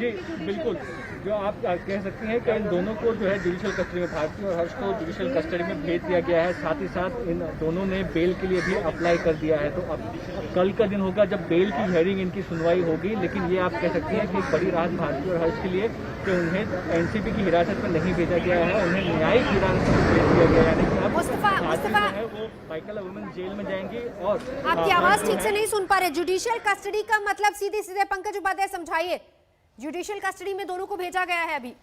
जी बिल्कुल, जो आप कह सकती हैं कि इन दोनों को जो है जुडिशियल कस्टडी में, भारती और हर्ष को जुडिशियल कस्टडी में भेज दिया गया है। साथ ही साथ इन दोनों ने बेल के लिए भी अप्लाई कर दिया है। तो अब कल का दिन होगा जब बेल की हियरिंग, इनकी सुनवाई होगी। लेकिन ये आप कह सकती हैं कि एक बड़ी राहत भारती और हर्ष के लिए कि उन्हें एनसीबी की हिरासत में नहीं भेजा गया है, उन्हें न्यायिक हिरासत में भेज दिया गया है। यानी कि अब मुस्तफा है वो माइकल वुमेन जेल में जाएंगी। और आपकी आवाज ठीक से नहीं सुन पा रहे। जुडिशियल कस्टडी का मतलब सीधे सीधे पंकज उपाध्याय समझाइए। जुडिशियल कस्टडी में दोनों को भेजा गया है अभी।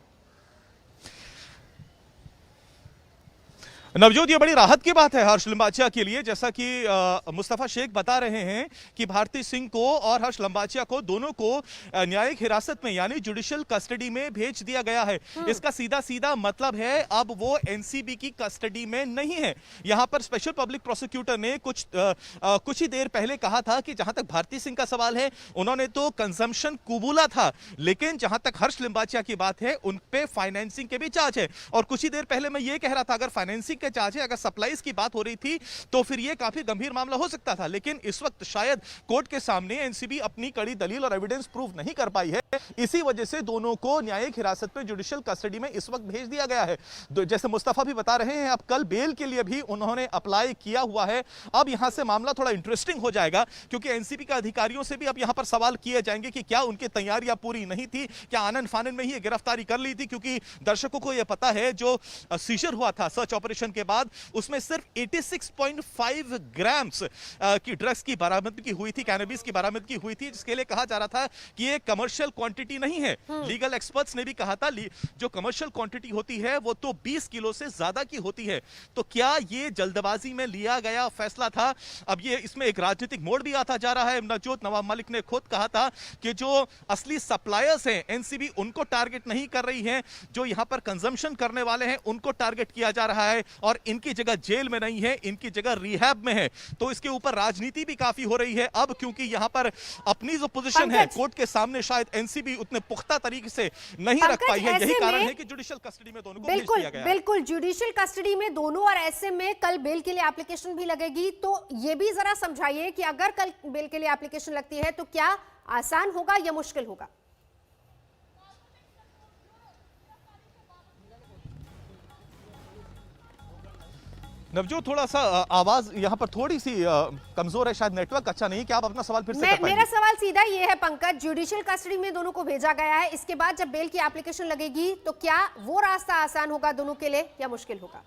नवजोत, ये बड़ी राहत की बात है हर्ष लिम्बाचिया के लिए। जैसा कि मुस्तफा शेख बता रहे हैं कि भारती सिंह को और हर्ष लिम्बाचिया को दोनों को न्यायिक हिरासत में यानी जुडिशियल कस्टडी में भेज दिया गया है। इसका सीधा सीधा मतलब है अब वो एनसीबी की कस्टडी में नहीं है। यहां पर स्पेशल पब्लिक प्रोसिक्यूटर ने कुछ ही देर पहले कहा था कि जहां तक भारती सिंह का सवाल है, उन्होंने तो कंजम्पशन कबूला था, लेकिन जहां तक हर्ष लिम्बाचिया की बात है, उन पे फाइनेंसिंग के भी चार्ज है। और कुछ ही देर पहले मैं ये कह रहा था, अगर फाइनेंसिंग चार्ज है, अगर सप्लाईज की बात हो रही थी तो फिर यह काफी गंभीर मामला हो सकता था। लेकिन इस वक्त शायद कोर्ट के सामने एनसीबी अपनी कड़ी दलील और एविडेंस प्रूव नहीं कर पाई है। इसी वजह से दोनों को न्यायिक हिरासत में जुडिशियल कस्टडी में इस वक्त भेज दिया गया है। जैसे मुस्तफा भी बता रहे हैं, अब कल बेल के लिए भी उन्होंने अप्लाई किया हुआ है। अब यहां से मामला थोड़ा इंटरेस्टिंग हो जाएगा, क्योंकि एनसीबी के अधिकारियों से भी अब यहां पर सवाल किए जाएंगे कि क्या उनकी तैयारियां पूरी नहीं थी, क्या आनन फानन में ही गिरफ्तारी कर ली थी। क्योंकि दर्शकों को यह पता है, जो सीजर हुआ था सर्च ऑपरेशन के बाद, उसमें सिर्फ 86.5 ग्राम्स की ड्रग्स की बरामदगी हुई थी, कैनबिस की बरामदगी हुई थी, जिसके लिए कहा जा रहा था कि ये कमर्शियल क्वांटिटी नहीं है। लीगल एक्सपर्ट्स ने भी कहा था जो कमर्शियल क्वांटिटी होती है वो तो 20 किलो से ज्यादा की होती है। तो क्या ये जल्दबाजी में लिया गया फैसला था? अब ये इसमें एक राजनीतिक मोड़ भी आता जा रहा है। नवजोत, नवाब मलिक ने खुद कहा था कि जो असली सप्लायर्स हैं, एनसीबी उनको टारगेट नहीं कर रही है, जो यहां पर कंजम्पशन करने वाले हैं उनको टारगेट किया जा रहा है, और इनकी जगह जेल में नहीं है, इनकी जगह रिहैब में है। तो इसके ऊपर राजनीति भी काफी हो रही है अब, क्योंकि यहां पर अपनी जो पोजीशन है कोर्ट के सामने शायद एनसीबी उतने पुख्ता तरीके से नहीं रख पाई है। यही कारण है कि जुडिशियल कस्टडी में दोनों को भेज दिया गया है। बिल्कुल, जुडिशियल कस्टडी में दोनों, और ऐसे में कल बेल के लिए एप्लीकेशन भी लगेगी। तो ये भी जरा समझाइए कि अगर कल बेल के लिए एप्लीकेशन लगती है तो क्या आसान होगा या मुश्किल होगा? नवजोत, थोड़ा सा आवाज यहां पर थोड़ी सी कमजोर है, शायद नेटवर्क अच्छा नहीं। क्या आप अपना सवाल फिर से कर पाएंगे? मेरा सवाल सीधा ये है पंकज, जुडिशियल कस्टडी में दोनों को भेजा गया है, इसके बाद जब बेल की एप्लीकेशन लगेगी तो क्या वो रास्ता आसान होगा दोनों के लिए या मुश्किल होगा?